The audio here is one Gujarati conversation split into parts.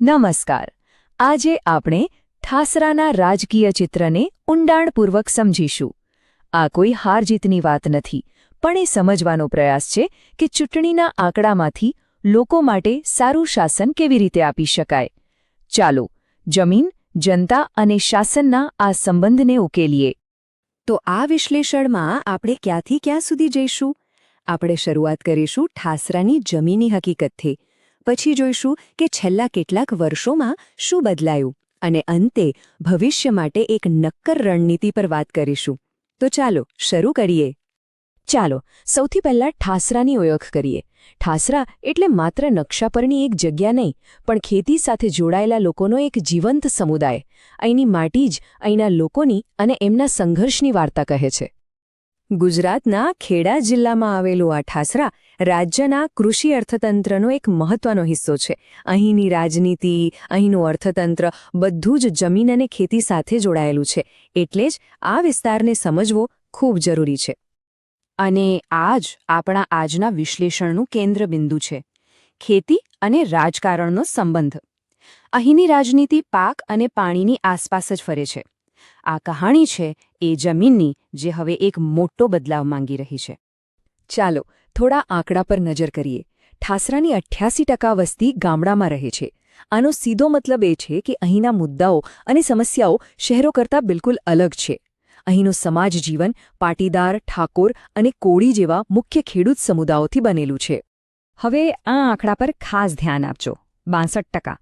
નમસ્કાર. આજે આપણે ઠાસરાના રાજકીય ચિત્રને ઊંડાણપૂર્વક સમજીશું. આ કોઈ હાર-જીતની વાત નથી, પણ એ સમજવાનો પ્રયાસ છે કે ચૂંટણીના આંકડામાંથી લોકો માટે સારું શાસન કેવી રીતે આપી શકાય. ચાલો, જમીન, જનતા અને શાસનના આ સંબંધને ઉકેલીએ. તો આ વિશ્લેષણમાં આપણે ક્યાંથી ક્યાં સુધી જઈશું? આપણે શરૂઆત કરીશું ઠાસરાની જમીની હકીકતથી. પછી જોઈશું કે છેલ્લા કેટલાક વર્ષોમાં શું બદલાયું, અને અંતે ભવિષ્ય માટે એક નક્કર રણનીતિ પર વાત કરીશું. તો ચાલો શરૂ કરીએ. ચાલો સૌથી પહેલાં ઠાસરાની ઓળખ કરીએ. ઠાસરા એટલે માત્ર નકશા પરની એક જગ્યા નહીં, પણ ખેતી સાથે જોડાયેલા લોકોનો એક જીવંત સમુદાય. અહીંની માટી જ અહીંના લોકોની અને એમના સંઘર્ષની વાર્તા કહે છે. ગુજરાતના ખેડા જિલ્લામાં આવેલું આ ઠાસરા રાજ્યના કૃષિ અર્થતંત્રનો એક મહત્વનો હિસ્સો છે. અહીંની રાજનીતિ, અહીંનું અર્થતંત્ર બધું જ જમીન અને ખેતી સાથે જોડાયેલું છે. એટલે જ આ વિસ્તારને સમજવો ખૂબ જરૂરી છે. અને આ જ આપણા આજના વિશ્લેષણનું કેન્દ્રબિંદુ છે: ખેતી અને રાજકારણનો સંબંધ. અહીંની રાજનીતિ પાક અને પાણીની આસપાસ જ ફરે છે. આ કહાણી છે એ જમીનની, જે હવે એક મોટો બદલાવ માંગી રહી છે. ચાલો થોડા આંકડા પર નજર કરીએ. ઠાસરાની 88% વસ્તી ગામડામાં રહે છે. આનો સીધો મતલબ એ છે કે અહીંના મુદ્દાઓ અને સમસ્યાઓ શહેરો કરતાં બિલકુલ અલગ છે. અહીંનું સમાજ જીવન પાટીદાર, ઠાકોર અને કોળી જેવા મુખ્ય ખેડૂત સમુદાયોથી બનેલું છે. હવે આ આંકડા પર ખાસ ધ્યાન આપજો. 62%.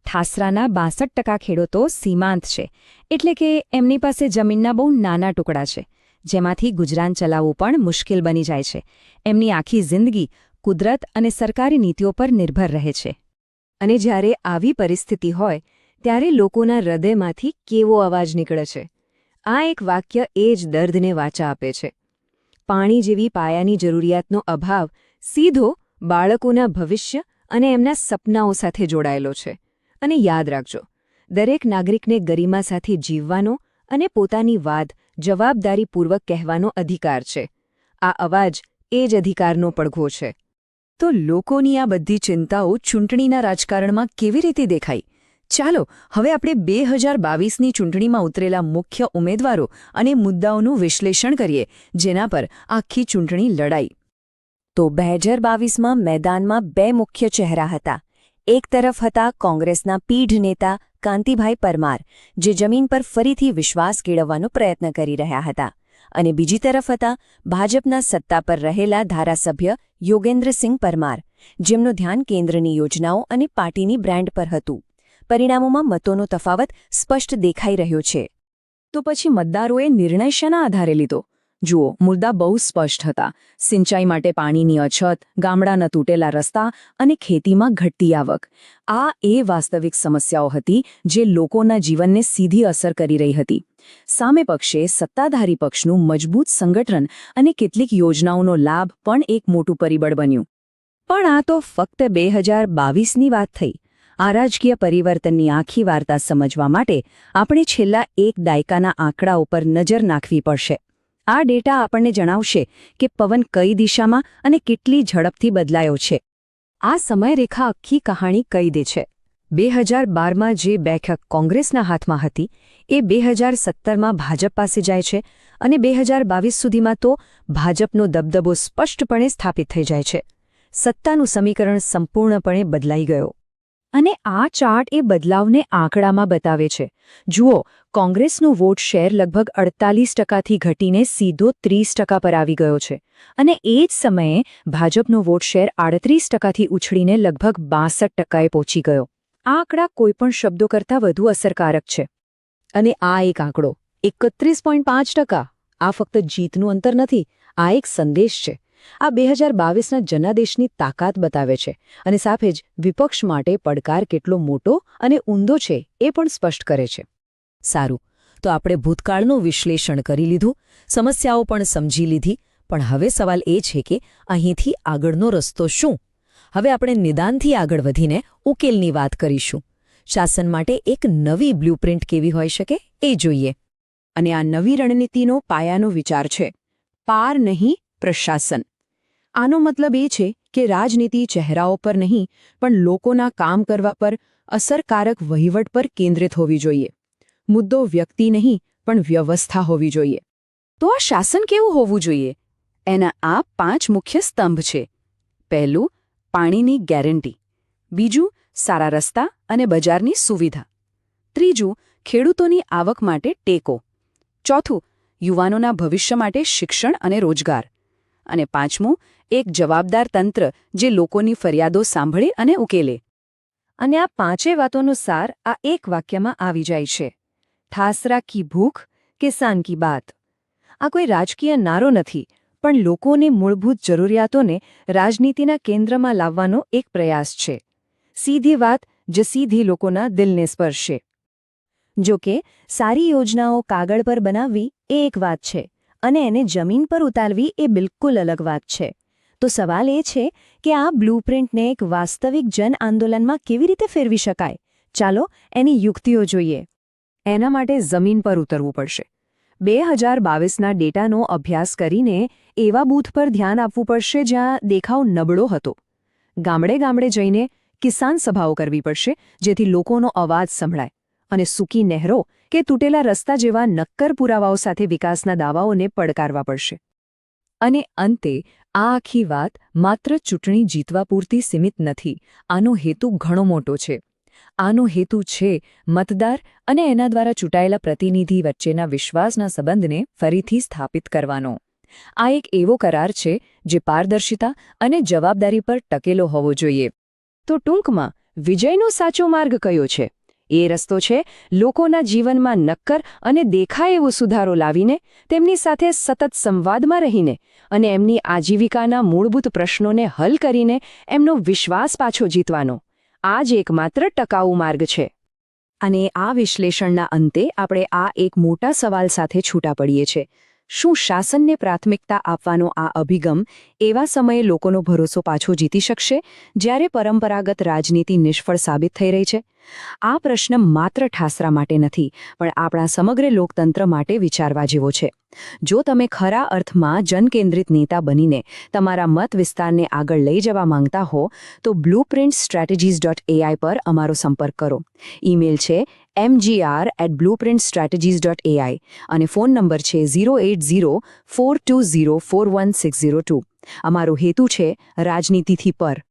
ઠાસરાના 62% ખેડૂતો સીમાંત છે, એટલે કે એમની પાસે જમીનના બહુ નાના ટુકડા છે, જેમાંથી ગુજરાન ચલાવવું પણ મુશ્કેલ બની જાય છે. એમની આખી જિંદગી કુદરત અને સરકારી નીતિઓ પર નિર્ભર રહે છે. અને જ્યારે આવી પરિસ્થિતિ હોય ત્યારે લોકોના હૃદયમાંથી કેવો અવાજ નીકળે છે? આ એક વાક્ય એ જ દર્દને વાચા આપે છે. પાણી જેવી પાયાની જરૂરિયાતનો અભાવ સીધો બાળકોના ભવિષ્ય અને એમના સપનાઓ સાથે જોડાયેલો છે. અને યાદ રાખજો, દરેક નાગરિકને ગરિમા સાથે જીવવાનો અને પોતાની વાત જવાબદારીપૂર્વક કહેવાનો અધિકાર છે. આ અવાજ એ જ અધિકારનો પડઘો છે. તો લોકોની આ બધી ચિંતાઓ ચૂંટણીના રાજકારણમાં કેવી રીતે દેખાઈ? ચાલો હવે આપણે 2022ની ચૂંટણીમાં ઉતરેલા મુખ્ય ઉમેદવારો અને મુદ્દાઓનું વિશ્લેષણ કરીએ, જેના પર આખી ચૂંટણી લડાઈ. તો 2022માં મેદાનમાં બે મુખ્ય ચહેરા હતા. એક તરફ હતા કોંગ્રેસના પીઢ નેતા કાંતિભાઈ પરમાર, જે જમીન પર ફરીથી વિશ્વાસ કેળવવાનો પ્રયત્ન કરી રહ્યા હતા. અને બીજી તરફ હતા ભાજપના સત્તા પર રહેલા ધારાસભ્ય યોગેન્દ્રસિંહ પરમાર, જેમનું ધ્યાન કેન્દ્રની યોજનાઓ અને પાર્ટીની બ્રાન્ડ પર હતું. પરિણામોમાં મતોનો તફાવત સ્પષ્ટ દેખાઈ રહ્યો છે. તો પછી મતદારોએ નિર્ણય શેના આધારે લીધો? જુઓ, મુદ્દા બહુ સ્પષ્ટ હતા. સિંચાઈ માટે પાણીની અછત, ગામડાના તૂટેલા રસ્તા અને ખેતીમાં ઘટતી આવક. આ એ વાસ્તવિક સમસ્યાઓ હતી જે લોકોના જીવનને સીધી અસર કરી રહી હતી. સામે પક્ષે સત્તાધારી પક્ષનું મજબૂત સંગઠન અને કેટલીક યોજનાઓનો લાભ પણ એક મોટું પરિબળ બન્યું. પણ આ તો ફક્ત 2022ની વાત થઈ. આ રાજકીય પરિવર્તનની આખી વાર્તા સમજવા માટે આપણે છેલ્લા એક દાયકાના આંકડાઓ પર નજર નાખવી પડશે. આ ડેટા આપણને જણાવશે કે પવન કઈ દિશામાં અને કેટલી ઝડપથી બદલાયો છે. આ સમયરેખા આખી કહાણી કહી દે છે. 2012માં જે બેઠક કોંગ્રેસના હાથમાં હતી એ 2017માં ભાજપ પાસે જાય છે, અને 2022 સુધીમાં તો ભાજપનો દબદબો સ્પષ્ટપણે સ્થાપિત થઈ જાય છે. સત્તાનું સમીકરણ સંપૂર્ણપણે બદલાઈ ગયો. અને આ ચાર્ટ એ બદલાવને આંકડામાં બતાવે છે. જુઓ, કોંગ્રેસનું વોટ શેર લગભગ 48%થી ઘટીને સીધો 30% પર આવી ગયો છે. અને એ જ સમયે ભાજપનો વોટ શેર 38%થી ઉછળીને લગભગ 62%એ પહોંચી ગયો. આ આંકડા કોઈપણ શબ્દો કરતાં વધુ અસરકારક છે. અને આ એક આંકડો 31.5%, આ ફક્ત જીતનું અંતર નથી, આ એક સંદેશ છે. આ 2022ના જનાદેશની તાકાત બતાવે છે, અને સાથે જ વિપક્ષ માટે પડકાર કેટલો મોટો અને ઊંધો છે એ પણ સ્પષ્ટ કરે છે. સારું, તો આપણે ભૂતકાળનું વિશ્લેષણ કરી લીધું, સમસ્યાઓ પણ સમજી લીધી, પણ હવે સવાલ એ છે કે અહીંથી આગળનો રસ્તો શું? હવે આપણે નિદાનથી આગળ વધીને ઉકેલની વાત કરીશું. શાસન માટે એક નવી બ્લ્યુપ્રિન્ટ કેવી હોઈ શકે એ જોઈએ. અને આ નવી રણનીતિનો પાયાનો વિચાર છે: પાર નહીં, પ્રશાસન. આનો મતલબ એ છે કે રાજનીતિ ચહેરાઓ પર નહીં, પણ લોકોના કામ કરવા પર અસરકારક વહીવટ પર કેન્દ્રિત હોવી જોઈએ. મુદ્દો વ્યક્તિ નહીં પણ વ્યવસ્થા હોવી જોઈએ. તો આ શાસન કેવું હોવું જોઈએ? એના આ 5 મુખ્ય સ્તંભ છે. પહેલું, પાણીની ગેરંટી. બીજું, સારા રસ્તા અને બજારની સુવિધા. ત્રીજું, ખેડૂતોની આવક માટે ટેકો. ચોથું, યુવાનોના ભવિષ્ય માટે શિક્ષણ અને રોજગાર. અને પાંચમું, એક જવાબદાર તંત્ર જે લોકોની ફરિયાદો સાંભળે અને ઉકેલે. અને આ 5 વાતોનો સાર આ એક વાક્યમાં આવી જાય છે: ઠાસરા કી ભૂખ, કિસાન કી બાત. આ કોઈ રાજકીય નારો નથી, પણ લોકોની મૂળભૂત જરૂરિયાતોને રાજનીતિના કેન્દ્રમાં લાવવાનો એક પ્રયાસ છે. સીધી વાત જે સીધી લોકોના દિલને સ્પર્શે. જો કે સારી યોજનાઓ કાગળ પર બનાવવી એ એક વાત છે, અને એને જમીન પર ઉતારવી એ બિલકુલ અલગ વાત છે. તો સવાલ એ છે કે આ બ્લૂપ્રિન્ટને એક વાસ્તવિક જન આંદોલનમાં કેવી રીતે ફેરવી શકાય? ચાલો એની યુક્તિઓ જોઈએ. એના માટે જમીન પર ઉતરવું પડશે. 2022ના ડેટાનો અભ્યાસ કરીને એવા બૂથ પર ધ્યાન આપવું પડશે જ્યાં દેખાવ નબળો હતો. ગામડે ગામડે જઈને કિસાન સભાઓ કરવી પડશે, જેથી લોકોનો અવાજ સંભળાય. અને સૂકી નહેરો કે તૂટેલા રસ્તા જેવા નક્કર પુરાવાઓ સાથે વિકાસના દાવાઓને પડકારવા પડશે. અને અંતે આ આખી વાત માત્ર ચૂંટણી જીતવા પૂરતી સીમિત નથી. આનો હેતુ ઘણો મોટો છે. આનો હેતુ છે મતદાર અને એના દ્વારા ચૂંટાયેલા પ્રતિનિધિ વચ્ચેના વિશ્વાસના સંબંધને ફરીથી સ્થાપિત કરવાનો. આ એક એવો કરાર છે જે પારદર્શિતા અને જવાબદારી પર ટકેલો હોવો જોઈએ. તો ટૂંકમાં વિજયનો સાચો માર્ગ કયો છે? એ રસ્તો છે લોકોના જીવનમાં નક્કર અને દેખાય એવો સુધારો લાવીને, તેમની સાથે સતત સંવાદમાં રહીને અને એમની આજીવિકાના મૂળભૂત પ્રશ્નોને હલ કરીને એમનો વિશ્વાસ પાછો જીતવાનો. આ જ એકમાત્ર ટકાઉ માર્ગ છે. અને આ વિશ્લેષણના અંતે આપણે આ એક મોટા સવાલ સાથે છૂટા પડીએ છીએ: શું શાસનને પ્રાથમિકતા આપવાનો આ અભિગમ એવા સમયે લોકોનો ભરોસો પાછો જીતી શકશે જ્યારે પરંપરાગત રાજનીતિ નિષ્ફળ સાબિત થઈ રહી છે? આ પ્રશ્ન માત્ર ઠાસરા માટે નથી, પણ આપણા સમગ્ર લોકતંત્ર માટે વિચારવા જેવો છે. જો તમે ખરા અર્થમાં જનકેન્દ્રિત નેતા બનીને તમારા મત વિસ્તારને આગળ લઈ જવા માંગતા હો, તો blueprintstrategies.ai પર અમારો સંપર્ક કરો. ઈમેલ છે mgr@blueprintstrategies.ai અને ફોન નંબર છે 08042041602. અમારો હેતુ છે રાજનીતિથી પર,